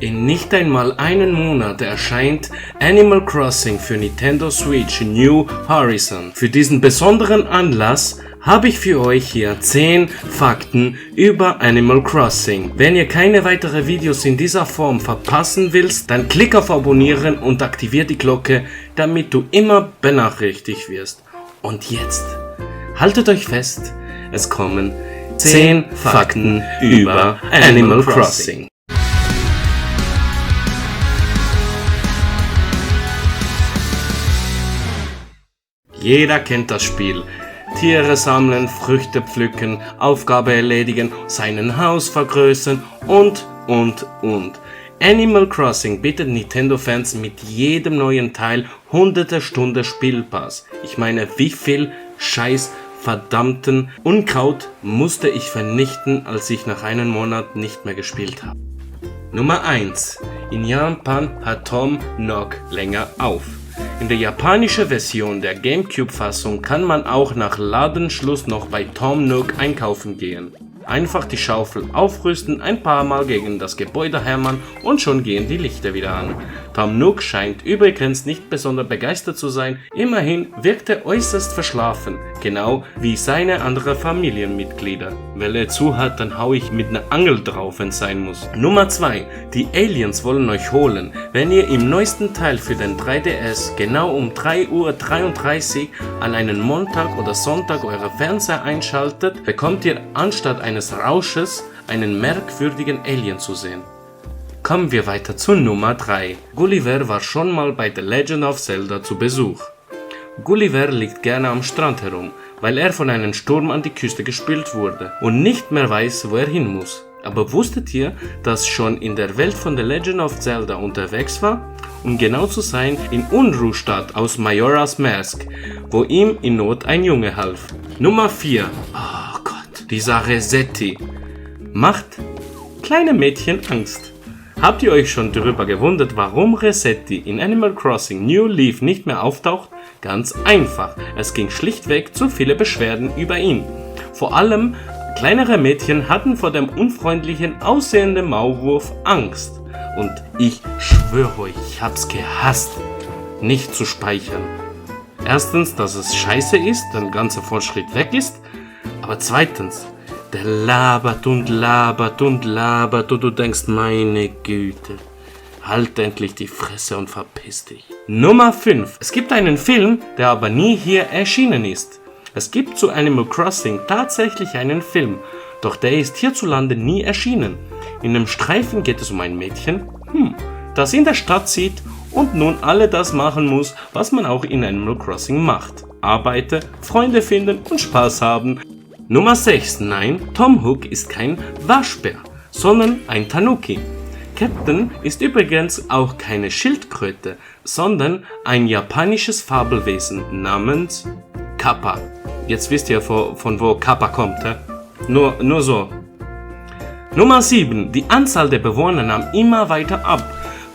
In nicht einmal einem Monat erscheint Animal Crossing für Nintendo Switch New Horizon. Für diesen besonderen Anlass habe ich für euch hier 10 Fakten über Animal Crossing. Wenn ihr keine weiteren Videos in dieser Form verpassen willst, dann klick auf Abonnieren und aktiviere die Glocke, damit du immer benachrichtigt wirst. Und jetzt, haltet euch fest, es kommen 10 Fakten über Animal Crossing. Jeder kennt das Spiel. Tiere sammeln, Früchte pflücken, Aufgabe erledigen, sein Haus vergrößern und. Animal Crossing bietet Nintendo-Fans mit jedem neuen Teil hunderte Stunden Spielpass. Ich meine, wie viel Scheiß verdammten Unkraut musste ich vernichten, als ich nach einem Monat nicht mehr gespielt habe. Nummer 1. In Japan hat Tom Nook länger auf. In der japanischen Version der Gamecube-Fassung kann man auch nach Ladenschluss noch bei Tom Nook einkaufen gehen. Einfach die Schaufel aufrüsten, ein paar Mal gegen das Gebäude hämmern und schon gehen die Lichter wieder an. Tom Nook scheint übrigens nicht besonders begeistert zu sein, immerhin wirkt er äußerst verschlafen, genau wie seine anderen Familienmitglieder. Wenn er zu hat, dann hau ich mit einer Angel drauf, wenn es sein muss. Nummer 2. Die Aliens wollen euch holen. Wenn ihr im neuesten Teil für den 3DS genau um 3:33 Uhr an einen Montag oder Sonntag euren Fernseher einschaltet, bekommt ihr anstatt eines Rausches einen merkwürdigen Alien zu sehen. Kommen wir weiter zu Nummer 3. Gulliver war schon mal bei The Legend of Zelda zu Besuch. Gulliver liegt gerne am Strand herum, weil er von einem Sturm an die Küste gespült wurde und nicht mehr weiß, wo er hin muss. Aber wusstet ihr, dass schon in der Welt von The Legend of Zelda unterwegs war? Um genau zu sein, in Unruhstadt aus Majora's Mask, wo ihm in Not ein Junge half. Nummer 4. Oh Gott, dieser Resetti macht kleine Mädchen Angst. Habt ihr euch schon darüber gewundert, warum Resetti in Animal Crossing New Leaf nicht mehr auftaucht? Ganz einfach, es ging schlichtweg zu viele Beschwerden über ihn. Vor allem kleinere Mädchen hatten vor dem unfreundlichen aussehenden Maulwurf Angst. Und ich schwöre euch, ich hab's gehasst, nicht zu speichern. Erstens, dass es scheiße ist, der ganze Fortschritt weg ist, aber zweitens, der labert und labert und labert und du denkst, meine Güte, halt endlich die Fresse und verpiss dich. Nummer 5. Es gibt einen Film, der aber nie hier erschienen ist. Es gibt zu Animal Crossing tatsächlich einen Film, doch der ist hierzulande nie erschienen. In dem Streifen geht es um ein Mädchen, das in der Stadt zieht und nun alle das machen muss, was man auch in Animal Crossing macht. Arbeiten, Freunde finden und Spaß haben. Nummer 6. Nein, Tom Nook ist kein Waschbär, sondern ein Tanuki. Captain ist übrigens auch keine Schildkröte, sondern ein japanisches Fabelwesen namens Kappa. Jetzt wisst ihr, von wo Kappa kommt, hä? Nur so. Nummer 7. Die Anzahl der Bewohner nahm immer weiter ab.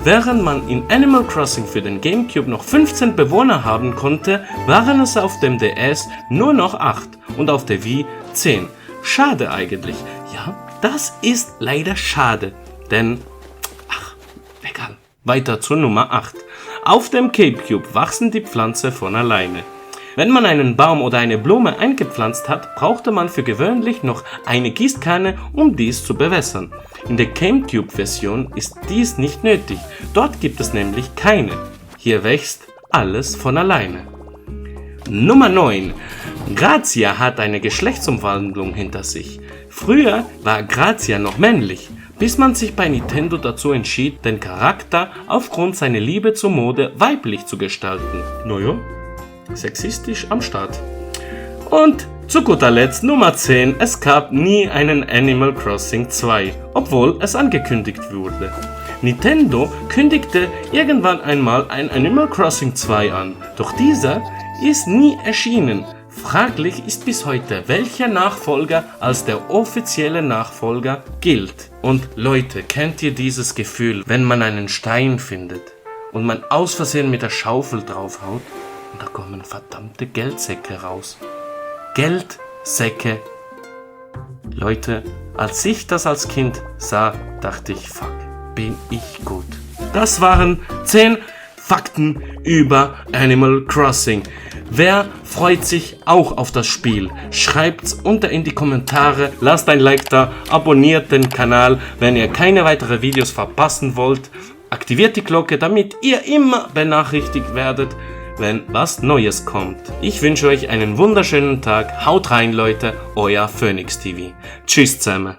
Während man in Animal Crossing für den Gamecube noch 15 Bewohner haben konnte, waren es auf dem DS nur noch 8 und auf der Wii 10. Schade eigentlich. Ja, das ist leider schade, denn, egal. Weiter zur Nummer 8. Auf dem Gamecube wachsen die Pflanzen von alleine. Wenn man einen Baum oder eine Blume eingepflanzt hat, brauchte man für gewöhnlich noch eine Gießkanne, um dies zu bewässern. In der Gamecube-Version ist dies nicht nötig, dort gibt es nämlich keine. Hier wächst alles von alleine. Nummer 9. Grazia hat eine Geschlechtsumwandlung hinter sich. Früher war Grazia noch männlich, bis man sich bei Nintendo dazu entschied, den Charakter aufgrund seiner Liebe zur Mode weiblich zu gestalten. Naja, sexistisch am Start. Und zu guter Letzt Nummer 10. Es gab nie einen Animal Crossing 2, obwohl es angekündigt wurde. Nintendo kündigte irgendwann einmal ein Animal Crossing 2 an, doch dieser ist nie erschienen. Fraglich ist bis heute, welcher Nachfolger als der offizielle Nachfolger gilt. Und Leute, kennt ihr dieses Gefühl, wenn man einen Stein findet und man aus Versehen mit der Schaufel draufhaut? Und da kommen verdammte Geldsäcke raus. Geldsäcke. Leute, als ich das als Kind sah, dachte ich, fuck, bin ich gut. Das waren 10 Fakten über Animal Crossing. Wer freut sich auch auf das Spiel? Schreibt's unten in die Kommentare, lasst ein Like da, abonniert den Kanal, wenn ihr keine weiteren Videos verpassen wollt. Aktiviert die Glocke, damit ihr immer benachrichtigt werdet, wenn was Neues kommt. Ich wünsche euch einen wunderschönen Tag. Haut rein, Leute, euer Phoenix TV. Tschüss zusammen.